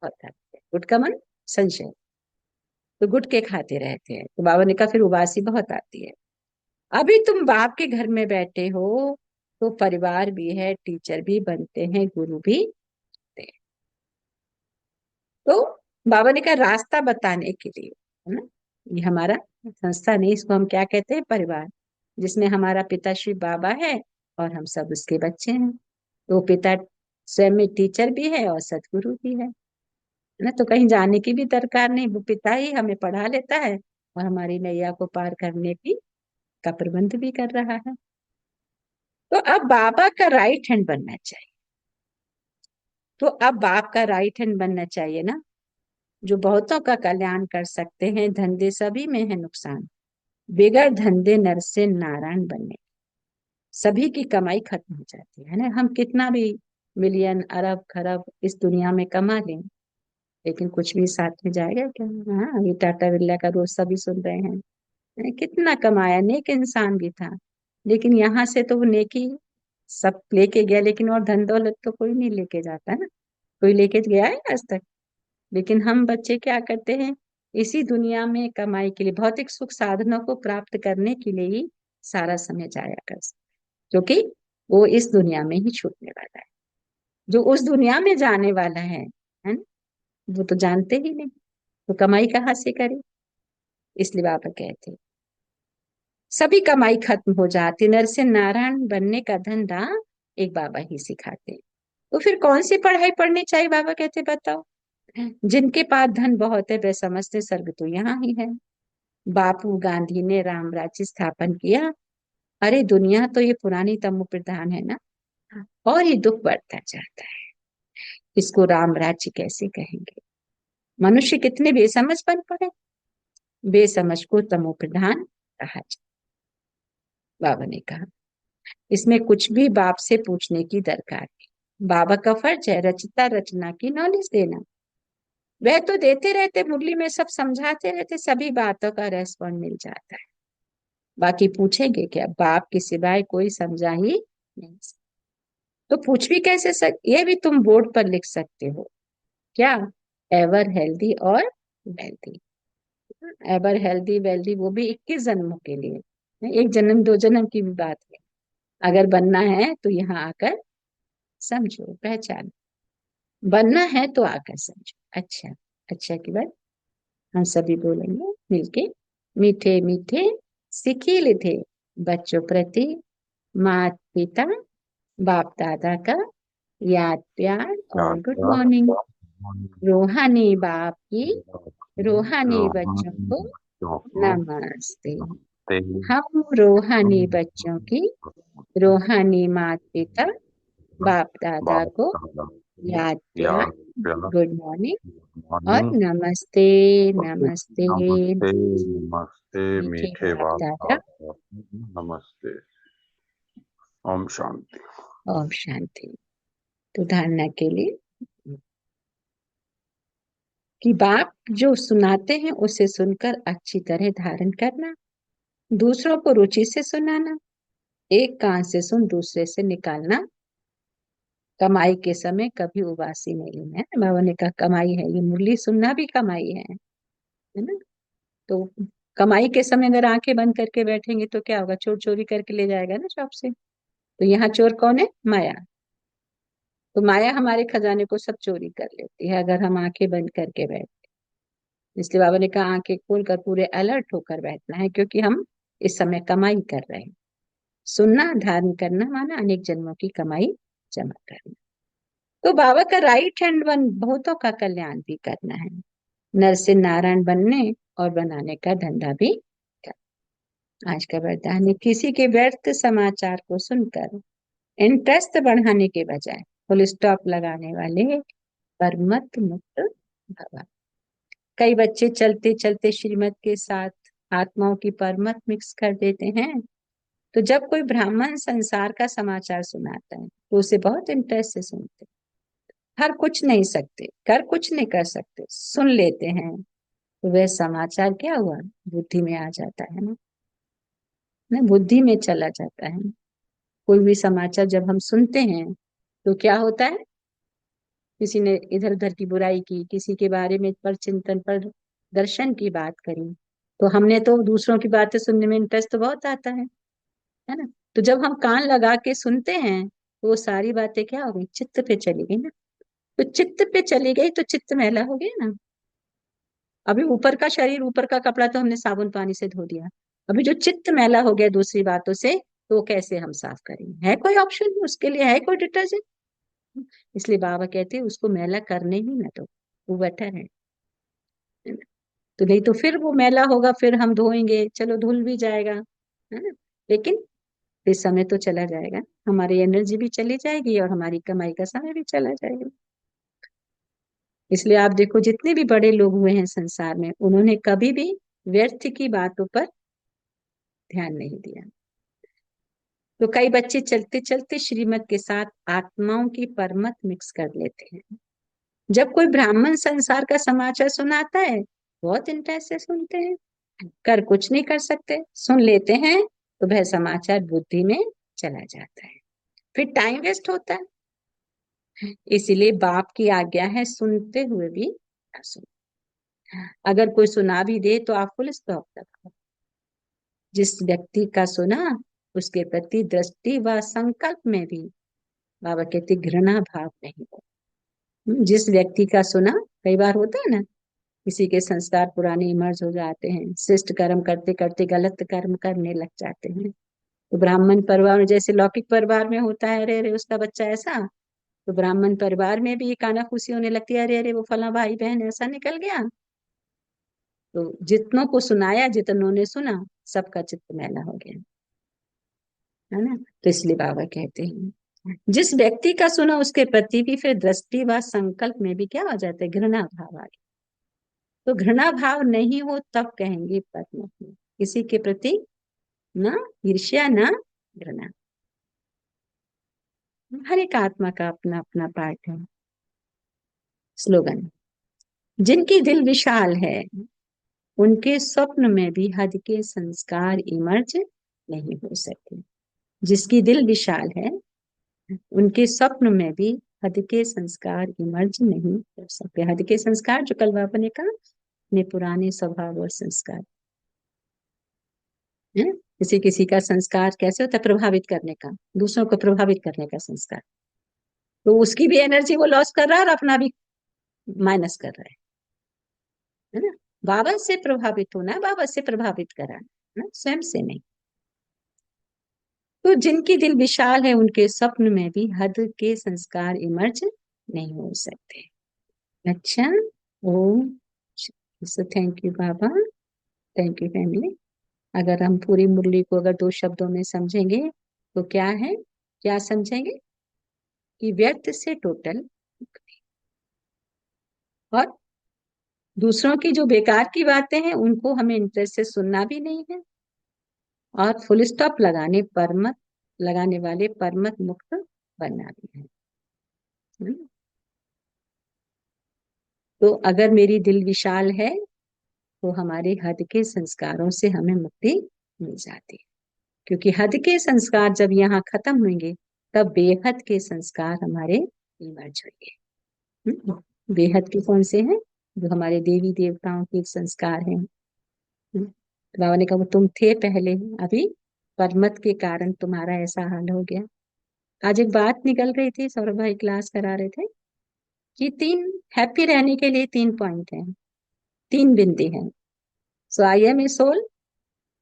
होता है। गुट का मन संशय, तो गुट के खाते रहते हैं, तो बाबा ने कहा फिर उबासी बहुत आती है। अभी तुम बाप के घर में बैठे हो तो परिवार भी है, टीचर भी बनते हैं, गुरु भी बनते हैं। तो बाबा ने कहा रास्ता बताने के लिए, है ना, ये हमारा संस्था नहीं, इसको हम क्या कहते हैं, परिवार, जिसमें हमारा पिता श्री बाबा है और हम सब उसके बच्चे हैं। तो पिता स्वयं में टीचर भी है और सदगुरु भी है ना। तो कहीं जाने की भी दरकार नहीं, वो पिता ही हमें पढ़ा लेता है और हमारी नैया को पार करने की का प्रबंध भी कर रहा है। तो अब बाबा का राइट हैंड बनना चाहिए। तो अब बाप का राइट हैंड बनना चाहिए ना, जो बहुतों का कल्याण कर सकते हैं। धंधे सभी में है नुकसान, बिगड़ धंधे नर से नारायण बनने। सभी की कमाई खत्म हो जाती है ना। हम कितना भी मिलियन अरब खरब इस दुनिया में कमा लें, लेकिन कुछ भी साथ में जाएगा क्या? हाँ, अभी टाटा बिरला का रोज सभी सुन रहे हैं, कितना कमाया, नेक इंसान भी था, लेकिन यहाँ से तो वो नेकी सब लेके गया, लेकिन और धन दौलत तो कोई नहीं लेके जाता ना। कोई लेके गया है आज तक? लेकिन हम बच्चे क्या करते हैं, इसी दुनिया में कमाई के लिए, भौतिक सुख साधनों को प्राप्त करने के लिए ही सारा समय जाया कर सकते, क्योंकि वो इस दुनिया में ही छूटने वाला है। जो उस दुनिया में जाने वाला है ना, वो तो जानते ही नहीं, तो कमाई कहाँ से करे। इसलिए बाबा कहते हैं, सभी कमाई खत्म हो जाती, नर से नारायण बनने का धंधा एक बाबा ही सिखाते हैं। तो फिर कौन सी पढ़ाई पढ़नी चाहिए, बाबा कहते बताओ। जिनके पास धन बहुत है वे समझते स्वर्ग तो यहाँ ही है। बापू गांधी ने राम राज्य स्थापन किया। अरे दुनिया तो ये पुरानी तमो प्रधान है ना, और ये दुख बढ़ता जाता है, इसको राम राज्य कैसे कहेंगे। मनुष्य कितने बेसमझ बन पड़े, बेसमझ को तमो प्रधान कहा जाए। बाबा ने कहा इसमें कुछ भी बाप से पूछने की दरकार नहीं, बाबा का फर्ज है रचता रचना की नॉलेज देना। वह तो देते रहते, मुरली में सब समझाते रहते, सभी बातों का रेस्पॉन्ड मिल जाता है। बाकी पूछेंगे क्या, बाप के सिवाय कोई समझा ही नहीं सकता। तो पूछ भी कैसे ये भी तुम बोर्ड पर लिख सकते हो, क्या, एवर हेल्दी और वेल्दी। एवर हेल्दी वेल्दी वो भी 21 जन्मों के लिए, एक जन्म दो जन्म की भी बात है। अगर बनना है तो यहाँ आकर समझो पहचान, बनना है तो आकर समझो। अच्छा, अच्छा की बात हम सभी बोलेंगे मिलके। मीठे मीठे सिकील थे बच्चों प्रति, माता पिता बाप दादा का याद प्यार और गुड मॉर्निंग। रूहानी बाप की रूहानी बच्चों को नमस्ते। हम रूहानी बच्चों की रूहानी माता पिता बाप दादा को याद प्यार, गुड मॉर्निंग और नमस्ते। नमस्ते नमस्ते नमस्ते मीठे मीठे बाप बाप दादा। नमस्ते। ओम शांति। ओम शांति। तो धारणा के लिए कि बाप जो सुनाते हैं उसे सुनकर अच्छी तरह धारण करना, दूसरों को रुचि से सुनाना, एक कान से सुन दूसरे से निकालना। कमाई के समय कभी उबासी नहीं लेना है। बाबा ने कहा कमाई है, ये मुरली सुनना भी कमाई है ना। तो कमाई के समय अगर आंखें बंद करके बैठेंगे तो क्या होगा, चोर चोरी करके ले जाएगा ना शॉप से। तो यहाँ चोर कौन है, माया। तो माया हमारे खजाने को सब चोरी कर लेती है अगर हम आंखें बंद करके बैठ। इसलिए बाबा ने कहा आंखें खोलकर पूरे अलर्ट होकर बैठना है, क्योंकि हम इस समय कमाई कर रहे हैं। सुनना धारण करना माना अनेक जन्मों की कमाई जमा करना। तो बाबा का राइट हैंड बन बहुतों का कल्याण भी करना है। नर से नारायण बनने और बनाने का धंधा भी करना। आज का वरदान है, किसी के व्यर्थ समाचार को सुनकर इंटरेस्ट बढ़ाने के बजाय फुल स्टॉप लगाने वाले परमत मुक्त भव। कई बच्चे चलते चलते श्रीमत के साथ आत्माओं की परमत मिक्स कर देते हैं। तो जब कोई ब्राह्मण संसार का समाचार सुनाता है तो उसे बहुत इंटरेस्ट से सुनते हैं। हर कुछ नहीं सकते, कर कुछ नहीं कर सकते, सुन लेते हैं। तो वह समाचार क्या हुआ, बुद्धि में आ जाता है ना, बुद्धि में चला जाता है। कोई भी समाचार जब हम सुनते हैं तो क्या होता है, किसी ने इधर उधर की बुराई की, किसी के बारे में पर चिंतन पर दर्शन की बात करी, तो हमने तो दूसरों की बातें सुनने में इंटरेस्ट तो बहुत आता है ना। तो जब हम कान लगा के सुनते हैं तो वो सारी बातें क्या हो गई, चित्त पे चली गई ना। तो चित्त पे चली गई तो चित्त मैला हो गया ना। अभी ऊपर का शरीर, ऊपर का कपड़ा तो हमने साबुन पानी से धो दिया, अभी जो चित्त मैला हो गया दूसरी बातों से, तो वो कैसे हम साफ करेंगे? है कोई ऑप्शन उसके लिए? है कोई डिटर्जेंट? इसलिए बाबा कहते हैं उसको मैला करने ही ना दो, वो बेटर है। तो नहीं तो फिर वो मैला होगा, फिर हम धोएंगे, चलो धुल भी जाएगा, है ना, लेकिन फिर समय तो चला जाएगा, हमारी एनर्जी भी चली जाएगी और हमारी कमाई का समय भी चला जाएगा। इसलिए आप देखो जितने भी बड़े लोग हुए हैं संसार में, उन्होंने कभी भी व्यर्थ की बातों पर ध्यान नहीं दिया। तो कई बच्चे चलते चलते श्रीमत के साथ आत्माओं की परमत मिक्स कर लेते हैं। जब कोई ब्राह्मण संसार का समाचार सुनाता है, बहुत इंटरेस्ट से सुनते हैं, कर कुछ नहीं कर सकते, सुन लेते हैं, तो वह समाचार बुद्धि में चला जाता है, फिर टाइम वेस्ट होता है। इसीलिए बाप की आज्ञा है, सुनते हुए भी ना सुनो। अगर कोई सुना भी दे तो आप फुल स्टॉप लगाओ। जिस व्यक्ति का सुना उसके प्रति दृष्टि व संकल्प में भी बाबा कहते घृणा भाव नहीं हो। जिस व्यक्ति का सुना, कई बार होता है ना, किसी के संस्कार पुराने इमर्ज हो जाते हैं, शिष्ट कर्म करते करते गलत कर्म करने लग जाते हैं। तो ब्राह्मण परिवार में, जैसे लौकिक परिवार में होता है, अरे अरे उसका बच्चा ऐसा, तो ब्राह्मण परिवार में भी कानाफूसी होने लगती है, अरे अरे वो फला भाई बहन ऐसा निकल गया। तो जितनों को सुनाया, जितनों ने सुना, सबका चित्त मैला हो गया, है ना। तो इसलिए बाबा कहते हैं जिस व्यक्ति का सुना उसके प्रति भी फिर दृष्टि व संकल्प में भी क्या हो जाता है, घृणा भाव आ गया। तो घृणा भाव नहीं हो तब कहेंगे परमात्मा, किसी के प्रति ना ईर्ष्या ना घृणा। हर एक आत्मा का अपना अपना पार्ट है। स्लोगन, जिनकी दिल विशाल है उनके स्वप्न में भी हद के संस्कार इमर्ज नहीं हो सकते। जिसकी दिल विशाल है उनके स्वप्न में भी हद के संस्कार इमर्ज नहीं हो सकते। हद के संस्कार, जो कल बाबा ने कहा, अपने पुराने स्वभाव और संस्कार है। किसी किसी का संस्कार कैसे होता है, प्रभावित करने का, दूसरों को प्रभावित करने का संस्कार, तो उसकी भी एनर्जी वो लॉस कर रहा है और अपना भी माइनस कर रहा है ना। बाबा से प्रभावित होना है, बाबा से प्रभावित कराना ना, स्वयं से नहीं। तो जिनकी दिल विशाल है उनके स्वप्न में भी हद के संस्कार इमर्ज नहीं हो सकते। अच्छा, ओम। सो थैंक यू बाबा, थैंक यू फैमिली। अगर हम पूरी मुरली को अगर 2 शब्दों में समझेंगे तो क्या है, क्या समझेंगे कि व्यर्थ से टोटल मुक्ति, और दूसरों की जो बेकार की बातें हैं उनको हमें इंटरेस्ट से सुनना भी नहीं है, और फुल स्टॉप लगाने वाले परमत मुक्त बनना भी है। हम्म। तो अगर मेरी दिल विशाल है तो हमारे हद के संस्कारों से हमें मुक्ति मिल जाती है, क्योंकि हद के संस्कार जब यहाँ खत्म होंगे तब बेहद के संस्कार हमारे इमर्ज होंगे। बेहद के कौन से हैं, जो हमारे देवी देवताओं के संस्कार हैं। तो बाबा ने कहा वो तुम थे पहले, अभी परमत के कारण तुम्हारा ऐसा हाल हो गया। आज एक बात निकल रही थी, सौरभ भाई क्लास करा रहे थे कि 3 हैप्पी रहने के लिए 3 पॉइंट हैं। तीन बिंदी हैं। So I am a soul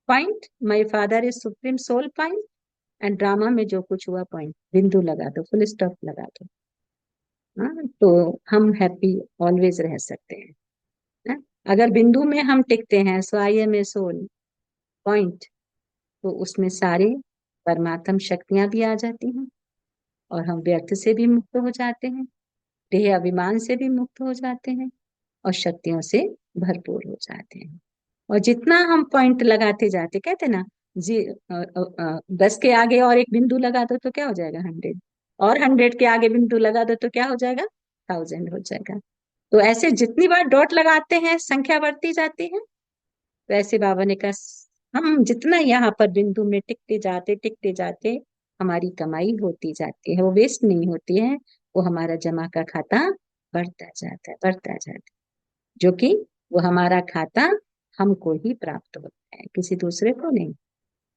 point, my father is supreme soul point, and drama में जो कुछ हुआ पॉइंट, बिंदु लगा दो, फुल स्टॉप लगा दो। हाँ, तो हम हैप्पी ऑलवेज रह सकते हैं। हाँ? अगर बिंदु में हम टिकते हैं, so I am a soul point, तो उसमें सारी परमात्म शक्तियां भी आ जाती हैं, और हम व्यर्थ से भी मुक्त हो जाते हैं, देह अभिमान से भी मुक्त हो जाते हैं, और शक्तियों से भरपूर हो जाते हैं। और जितना हम पॉइंट लगाते जाते, कहते ना जी, 10 के आगे और एक बिंदु लगा दो तो क्या हो जाएगा 100, और 100 के आगे बिंदु लगा दो तो क्या हो जाएगा 1000 हो जाएगा। तो ऐसे जितनी बार डॉट लगाते हैं संख्या बढ़ती जाती है। वैसे बाबा ने कहा, हम जितना यहाँ पर बिंदु में टिकते जाते हमारी कमाई होती जाती है, वो वेस्ट नहीं होती है, वो हमारा जमा का खाता बढ़ता जाता है, बढ़ता जाता है, जो कि वो हमारा खाता हमको ही प्राप्त होता है, किसी दूसरे को नहीं,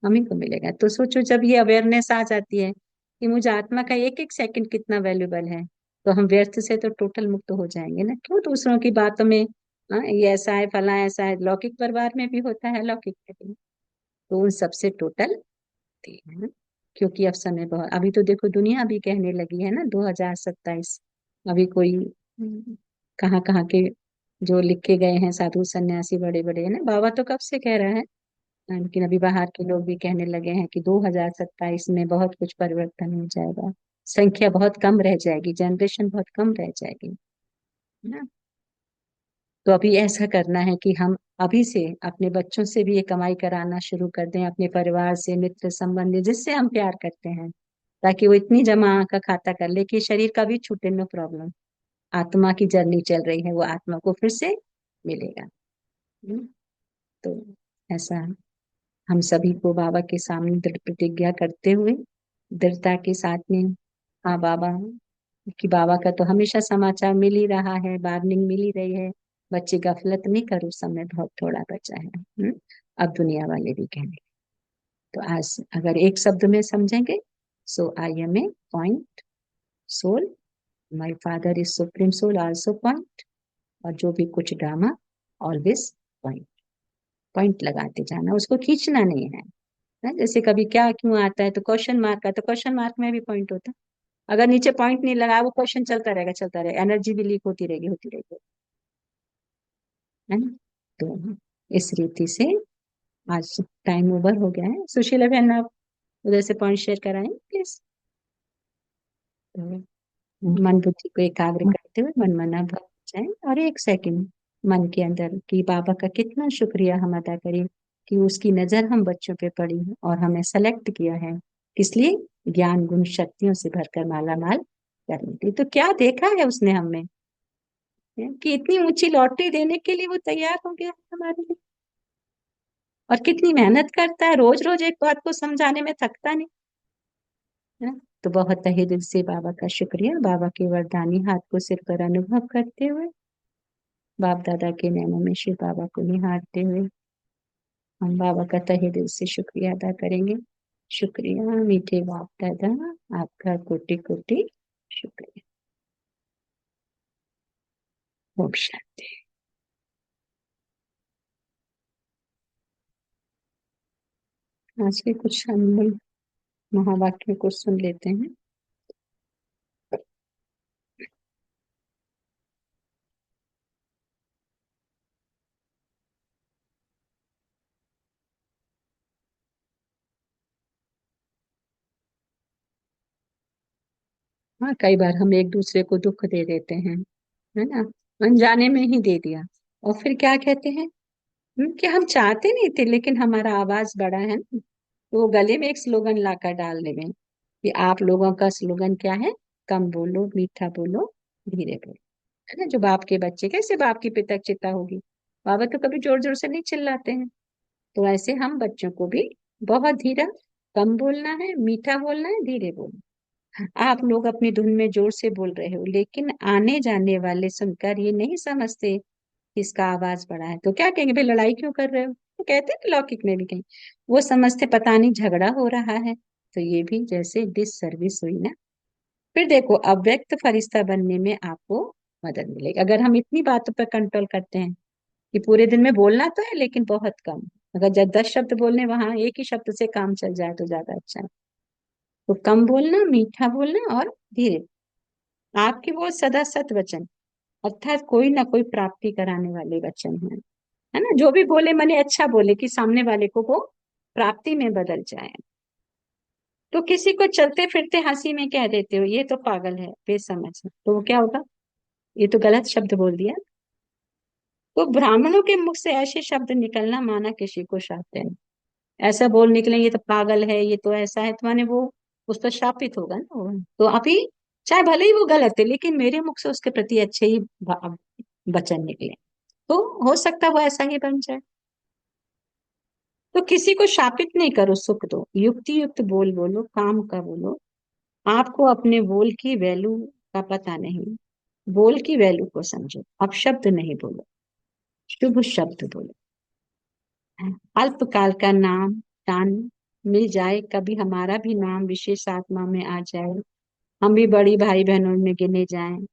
हम ही को मिलेगा। तो सोचो, जब ये अवेयरनेस आ जाती है कि मुझे आत्मा का एक एक सेकंड कितना वैल्यूबल है, तो हम व्यर्थ से तो टोटल मुक्त हो जाएंगे ना। क्यों दूसरों की बातों में, हाँ ये ऐसा है फला ऐसा है, लौकिक परिवार में भी होता है, लौकिक में भी, तो उन सबसे टोटल होती है। क्योंकि अब समय बहुत, अभी तो देखो दुनिया भी कहने लगी है ना 2027, अभी कोई कहाँ कहाँ के जो लिखे गए हैं साधु सन्यासी बड़े बड़े है ना, बाबा तो कब से कह रहा है, लेकिन अभी बाहर के लोग भी कहने लगे हैं कि 2027 में बहुत कुछ परिवर्तन हो जाएगा, संख्या बहुत कम रह जाएगी, जनरेशन बहुत कम रह जाएगी, है ना। तो अभी ऐसा करना है कि हम अभी से अपने बच्चों से भी ये कमाई कराना शुरू कर दें, अपने परिवार से, मित्र संबंधी जिससे हम प्यार करते हैं, ताकि वो इतनी जमा का खाता कर ले कि शरीर का भी छूटे, नो प्रॉब्लम। आत्मा की जर्नी चल रही है, वो आत्मा को फिर से मिलेगा। हम्म, तो ऐसा हम सभी को बाबा के सामने दृढ़ प्रतिज्ञा करते हुए, दृढ़ता के साथ में, हाँ बाबा, कि बाबा का तो हमेशा समाचार मिल ही रहा है, वार्निंग मिल ही रही है, बच्चे गफलत नहीं करो, समय बहुत थोड़ा बचा है। अब दुनिया वाले भी कहने, तो आज अगर एक शब्द में समझेंगे, so I am a point soul, my father is supreme soul also point, और जो भी कुछ ड्रामा, ऑलवेज पॉइंट, पॉइंट लगाते जाना, उसको खींचना नहीं है। जैसे कभी क्या क्यों आता है तो क्वेश्चन मार्क है, तो क्वेश्चन मार्क में भी पॉइंट होता है, अगर नीचे पॉइंट नहीं लगा वो क्वेश्चन चलता रहेगा, चलता रहेगा, एनर्जी भी लीक होती रहेगी, होती रहेगी, है ना। तो इस रीति से आज टाइम ओवर हो गया है। सुशीला बहन, आप उधर से पॉइंट शेयर कराएं प्लीज। तो मन बुद्धि को एकाग्र करते हुए मन मना भर जाए, और एक सेकंड मन के अंदर कि बाबा का कितना शुक्रिया हम अदा करें कि उसकी नजर हम बच्चों पे पड़ी है और हमें सेलेक्ट किया है, किस लिए, ज्ञान गुण शक्तियों से भरकर माला माल करने के लिए। तो क्या देखा है उसने हमें, कि इतनी ऊंची लॉटरी देने के लिए वो तैयार हो गया है हमारे लिए, और कितनी मेहनत करता है, रोज रोज एक बात को समझाने में थकता नहीं है। तो बहुत तहे दिल से बाबा का शुक्रिया, बाबा के वरदानी हाथ को सिर पर अनुभव करते हुए, बाप दादा के नैनों में शिव बाबा को निहारते हुए, हम बाबा का तहे दिल से शुक्रिया अदा करेंगे। शुक्रिया मीठे बाप दादा, आपका कोटि कोटि शुक्रिया। ओम शांति। आज के कुछ अनमोल महावाक्यों को सुन लेते हैं। हाँ, कई बार हम एक दूसरे को दुख दे देते हैं, है ना, अनजाने में ही दे दिया, और फिर क्या कहते हैं, कि हम चाहते नहीं थे लेकिन हमारा आवाज बड़ा है ना, तो वो गले में एक स्लोगन लाकर डाल देंगे, कि आप लोगों का स्लोगन क्या है, कम बोलो, मीठा बोलो, धीरे बोलो, है ना। जो बाप के बच्चे, कैसे बाप की पितक चिता होगी, बाबा तो कभी जोर जोर से नहीं चिल्लाते हैं, तो ऐसे हम बच्चों को भी बहुत धीरा, कम बोलना है, मीठा बोलना है, धीरे बोलना। आप लोग अपनी धुन में जोर से बोल रहे हो, लेकिन आने जाने वाले सुनकर ये नहीं समझते कि इसका आवाज बड़ा है, तो क्या कहेंगे, भाई लड़ाई क्यों कर रहे हो, तो कहते हैं लौकिक में भी कहीं, वो समझते पता नहीं झगड़ा हो रहा है, तो ये भी जैसे डिस सर्विस हुई ना। फिर देखो, अव्यक्त फरिश्ता बनने में आपको मदद मिलेगी, अगर हम इतनी बातों पर कंट्रोल करते हैं कि पूरे दिन में बोलना तो है लेकिन बहुत कम। अगर जब 10 शब्द बोलने वहां एक ही शब्द से काम चल जाए तो ज्यादा अच्छा है। तो कम बोलना, मीठा बोलना और धीरे। आपके वो सदा सत वचन, अर्थात कोई ना कोई प्राप्ति कराने वाले वचन है ना। जो भी बोले मने अच्छा बोले कि सामने वाले को वो प्राप्ति में बदल जाए। तो किसी को चलते फिरते हंसी में कह देते हो ये तो पागल है, बेसमझ है, तो वो क्या होगा? ये तो गलत शब्द बोल दिया। तो ब्राह्मणों के मुख से ऐसे शब्द निकलना माना किसी को शाप देना। ऐसा बोल निकले ये तो पागल है, ये तो ऐसा है, तो माने वो उस पर शापित होगा ना वो। तो अभी चाहे भले ही वो गलत है लेकिन मेरे मुख से उसके प्रति अच्छे ही वचन निकले, तो हो सकता है वो ऐसा ही बन जाए। तो किसी को शापित नहीं करो, सुख दो, युक्ति युक्त बोल बोलो, काम का बोलो। आपको अपने बोल की वैल्यू का पता नहीं, बोल की वैल्यू को समझो। अपशब्द नहीं बोलो, शुभ शब्द बोलो। अल्पकाल का नाम दान मिल जाए, कभी हमारा भी नाम विशेष आत्मा में आ जाए, हम भी बड़ी भाई बहनों में गिने जाएं,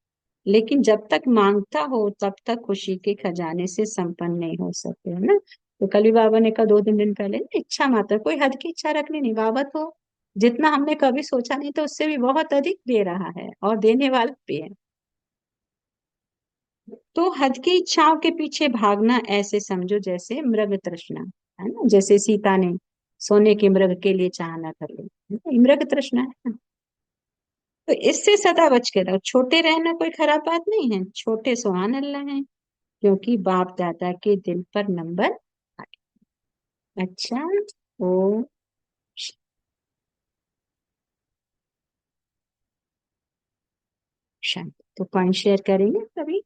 लेकिन जब तक मांगता हो तब तक खुशी के खजाने से संपन्न नहीं हो सकते, है ना। तो कली बाबा ने कहा 2 3 दिन पहले ना, इच्छा मात्र, कोई हद की इच्छा रखनी नहीं। बाबा तो जितना हमने कभी सोचा नहीं तो उससे भी बहुत अधिक दे रहा है और देने वाला भी है। तो हद की इच्छाओं के पीछे भागना ऐसे समझो जैसे मृग तृष्णा, है ना। जैसे सीता ने सोने के मृग के लिए चाहना कर ली, है ना, ये मृग तृष्णा है ना। तो इससे सदा बच के रहो। छोटे रहना कोई खराब बात नहीं है, छोटे सुहान अल्लाह है, क्योंकि बाप दादा के दिल पर नंबर आए। अच्छा। ओ शांति। तो पॉइंट शेयर करेंगे कभी।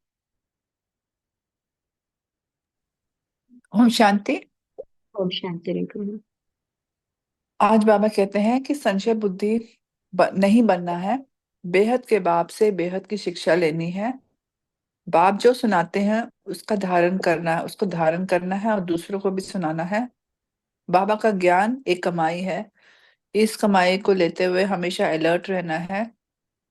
ओम शांति। ओम शांति रिंकू। आज बाबा कहते हैं कि संशय बुद्धि नहीं बनना है। बेहद के बाप से बेहद की शिक्षा लेनी है। बाप जो सुनाते हैं उसका धारण करना है, उसको धारण करना है और दूसरों को भी सुनाना है। बाबा का ज्ञान एक कमाई है। इस कमाई को लेते हुए हमेशा अलर्ट रहना है।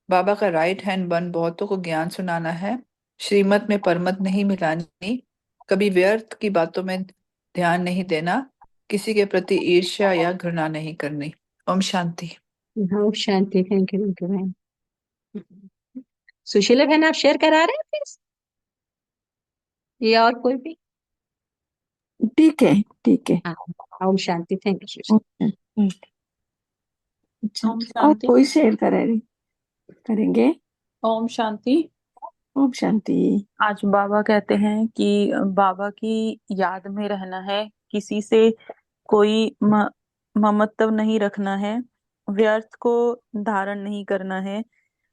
बाबा का राइट हैंड बन बहुतों को ज्ञान सुनाना है। श्रीमत में परमत नहीं मिलानी। कभी व्यर्थ की बातों में ध्यान नहीं देना। किसी के प्रति ईर्ष्या या घृणा नहीं करनी। ओम शांति। हाँ ओम शांति। थैंक यू रिंकू भाई। सुशीला बहन आप शेयर करा रहे हैं प्लीज, या और कोई भी? ठीक है, ठीक है। हाँ। ओम शांति। Thank you Sushila. Okay, okay. अच्छा, ओम और शांति। कोई शेयर करेंगे? ओम शांति। ओम शांति। आज बाबा कहते हैं कि बाबा की याद में रहना है, किसी से कोई ममत्व नहीं रखना है, व्यर्थ को धारण नहीं करना है।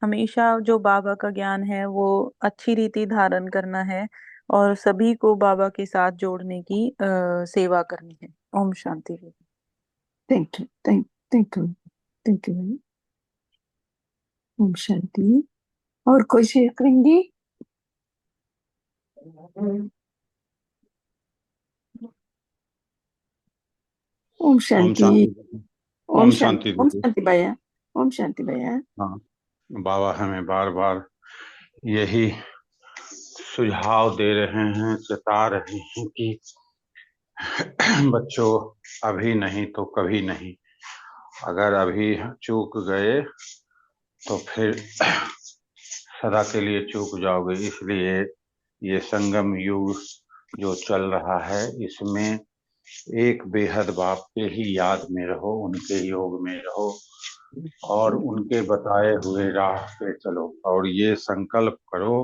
हमेशा जो बाबा का ज्ञान है वो अच्छी रीति धारण करना है और सभी को बाबा के साथ जोड़ने की सेवा करनी है। ओम शांति। Thank you, thank you, thank you. ओम शांति। और कोई शेयर करेंगे? ओम ओम शांति। शांति। ओम ओम शांति। शांति ओम दीदी। शांति भैया। ओम शांति भैया। हाँ, बाबा हमें बार बार यही सुझाव दे रहे हैं, चेता रहे हैं कि बच्चों, अभी नहीं तो कभी नहीं। अगर अभी चूक गए तो फिर सदा के लिए चूक जाओगे। इसलिए ये संगम युग जो चल रहा है इसमें एक बेहद बाप के ही याद में रहो, उनके योग में रहो और उनके बताए हुए राह पे चलो और ये संकल्प करो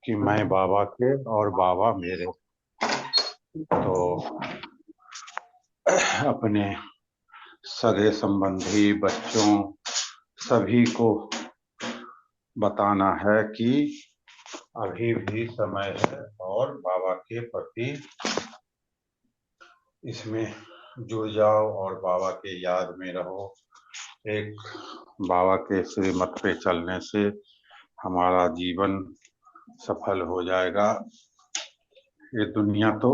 कि मैं बाबा के और बाबा मेरे। तो अपने सगे संबंधी बच्चों सभी को बताना है कि अभी भी समय है और बाबा के प्रति इसमें जुड़ जाओ और बाबा के याद में रहो। एक बाबा के श्रीमत पे चलने से हमारा जीवन सफल हो जाएगा। ये दुनिया तो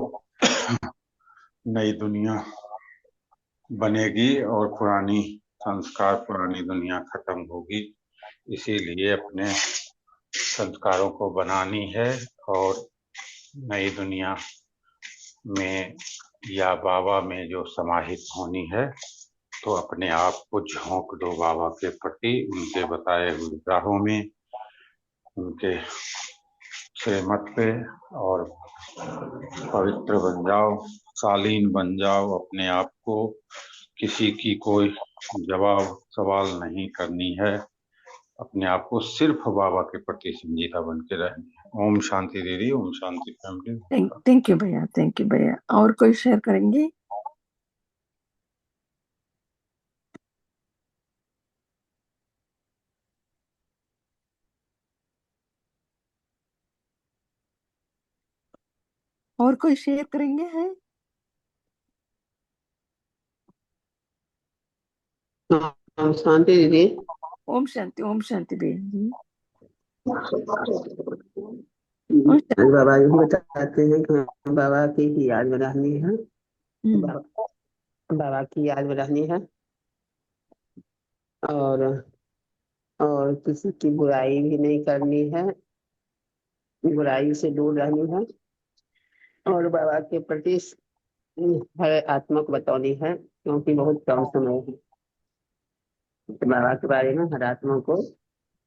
नई दुनिया बनेगी और पुरानी संस्कार, पुरानी दुनिया खत्म होगी। इसीलिए अपने संस्कारों को बनानी है और नई दुनिया में या बाबा में जो समाहित होनी है, तो अपने आप को झोंक दो बाबा के प्रति, उनके बताए हुए राहों में, उनके श्रीमत पे, और पवित्र बन जाओ, शालीन बन जाओ। अपने आप को किसी की कोई जवाब सवाल नहीं करनी है, अपने आप को सिर्फ बाबा के प्रति संजीदा बन के रहनी है। ओम शांति दीदी, Om Shanti family. Thank you भैया, थैंक यू भैया। और कोई शेयर करेंगे? और कोई शेयर करेंगे? हैं? ओम शांति दीदी। ओम शांति भैया जी। बाबा यही बताते हैं कि बाबा की ही याद में रहनी है, बाबा की याद में रहनी है, और किसी की बुराई भी नहीं करनी है, बुराई से दूर रहनी है, और बाबा के प्रति हर आत्मा को बतानी है, क्योंकि बहुत कम समय है। बाबा के बारे में हर आत्मा को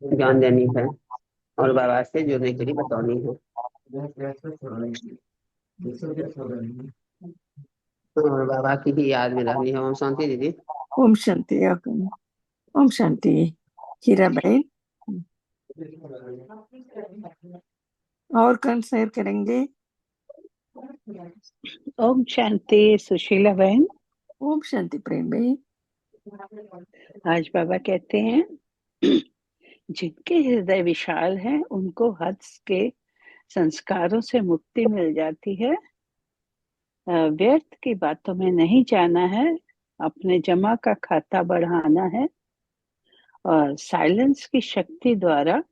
ज्ञान देनी है और बाबा से जुड़ने के लिए बतानी है। और बाबा की ही याद में रहनी है। ओम शांति दीदी। ओम शांति। ओम शांति हीरा बहन। और कौन शेयर करेंगे? ओम शांति सुशीला बहन। ओम शांति प्रेम भाई। आज बाबा कहते हैं जिनके हृदय विशाल है उनको हद के संस्कारों से मुक्ति मिल जाती है। व्यर्थ की बातों में नहीं जाना है, अपने जमा का खाता बढ़ाना है, और साइलेंस की शक्ति द्वारा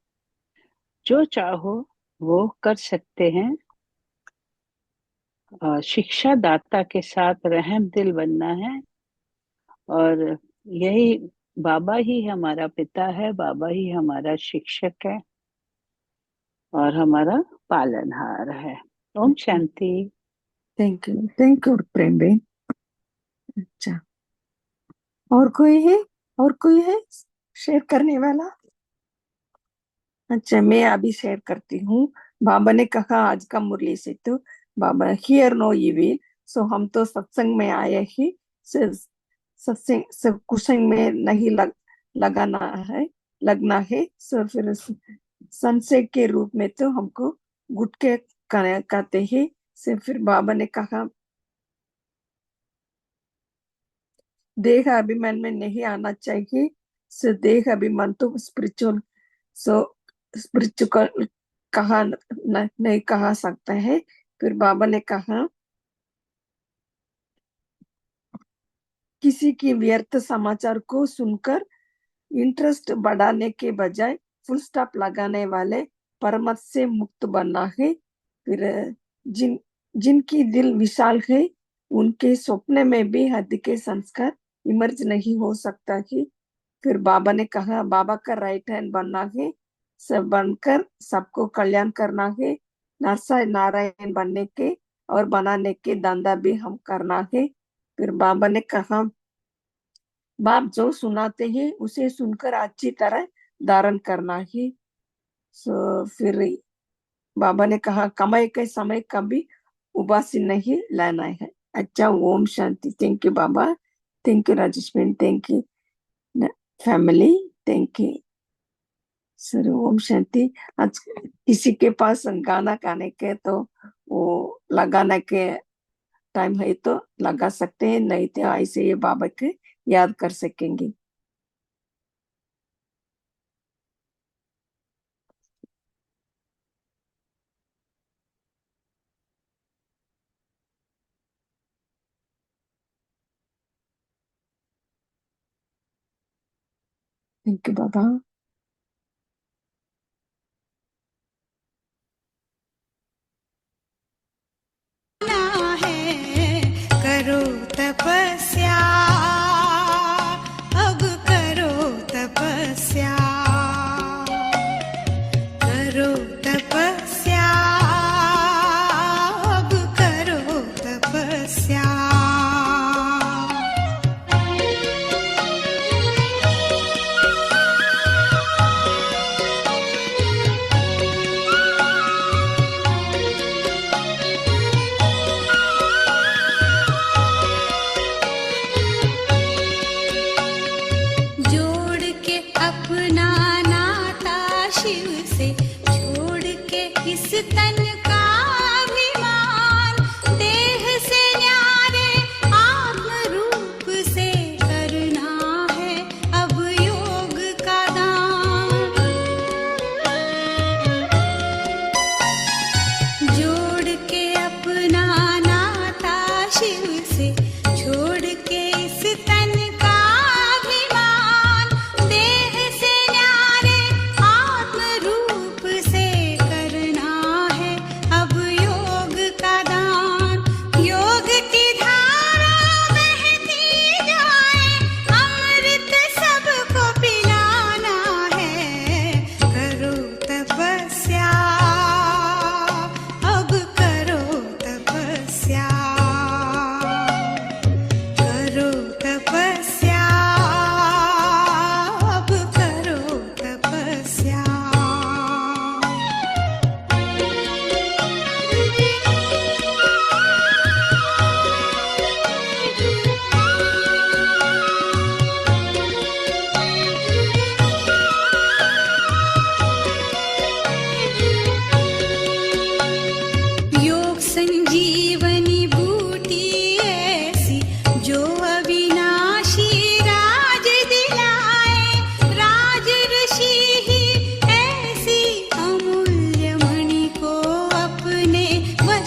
जो चाहो वो कर सकते हैं। शिक्षा दाता के साथ रहम दिल बनना है, और यही बाबा ही हमारा पिता है, बाबा ही हमारा शिक्षक है और हमारा पालनहार है। ओम शांति। थैंक यू प्रेम बहन। अच्छा, और कोई है शेयर करने वाला? अच्छा, मैं अभी शेयर करती हूँ। बाबा ने कहा आज का मुरली से, तो बाबा हियर नो इविल, सो हम तो सत्संग में आए ही, सत्संग कुसंग में नहीं लगना है। सो फिर सनसेट के रूप में तो हमको गुटके कहते हैं। से फिर बाबा ने कहा देह अभिमान में नहीं आना चाहिए। सो देह अभिमान तो स्पिरिचुअल कहा नहीं कहा सकता है। फिर बाबा ने कहा किसी की व्यर्थ समाचार को सुनकर इंटरेस्ट बढ़ाने के बजाय फुल स्टॉप लगाने वाले परमत से मुक्त बनना है। फिर जिनकी दिल विशाल है उनके सपने में भी हद के संस्कार इमर्ज नहीं हो सकता है। फिर बाबा ने कहा बाबा का राइट हैंड बनना है, सब बनकर सबको कल्याण करना है। नरसाई नारायण बनने के और बनाने के धंधा भी हम करना है। फिर बाबा ने कहा बाप जो सुनाते हैं उसे सुनकर अच्छी तरह धारण करना है। सो फिर बाबा ने कहा कमाई के समय कभी उबासी नहीं लाना है। अच्छा, ओम शांति। थैंक यू बाबा, थैंक यू राजेश बहन, thank you family, thank you sir. ओम शांति। आज किसी के पास गाना गाने के तो वो लगाने के टाइम है तो लगा सकते हैं, नहीं तो ऐसे ये बाबा के याद कर सकेंगे। थैंक यू बाबा। करो तपस्या, अब करो तपस्या, करो तपस्या,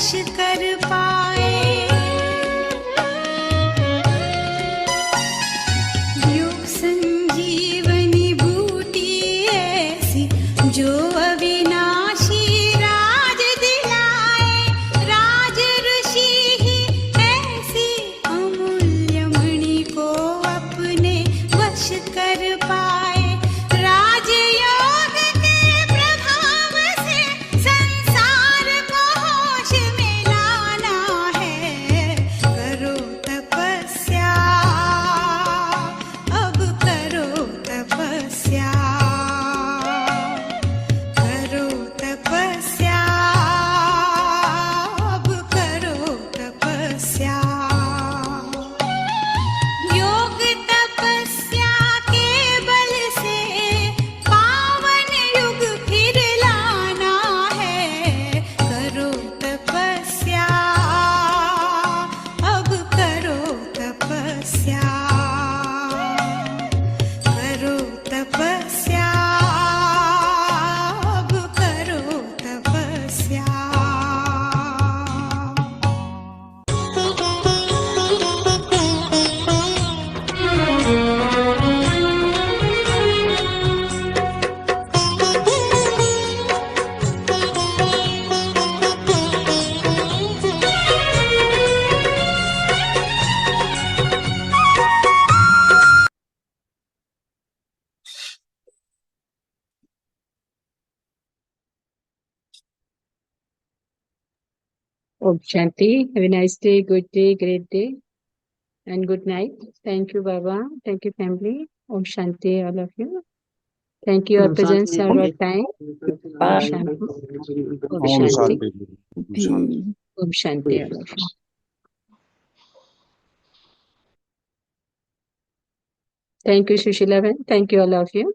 वश कर पाए। योग संजीवनी बूटी ऐसी जो अविनाशी राज दिलाए। राज ऋषि ही ऐसी अमूल्य मणि को अपने वश कर पाए। राजयोग के प्रभाव से संसार को होश में लाना है। करो तपस्या, अब करो तपस्या, करो तपस्या, अब करो तपस्या। योग तपस्या के बल से पावन युग फिर लाना है। करो तपस्या, अब करो तपस्या, करो तपस्या, अब करो तपस्या। Om Shanti. Have a nice day, good day, great day, and good night. Thank you, Baba. Thank you, family. Om Shanti, all of you. Thank you, your presence, our time. Om Shanti. Om Om Shanti. Shanti. Om Shanti. Om Shanti, all of you. Thank you, Sushila. Thank you, all of you.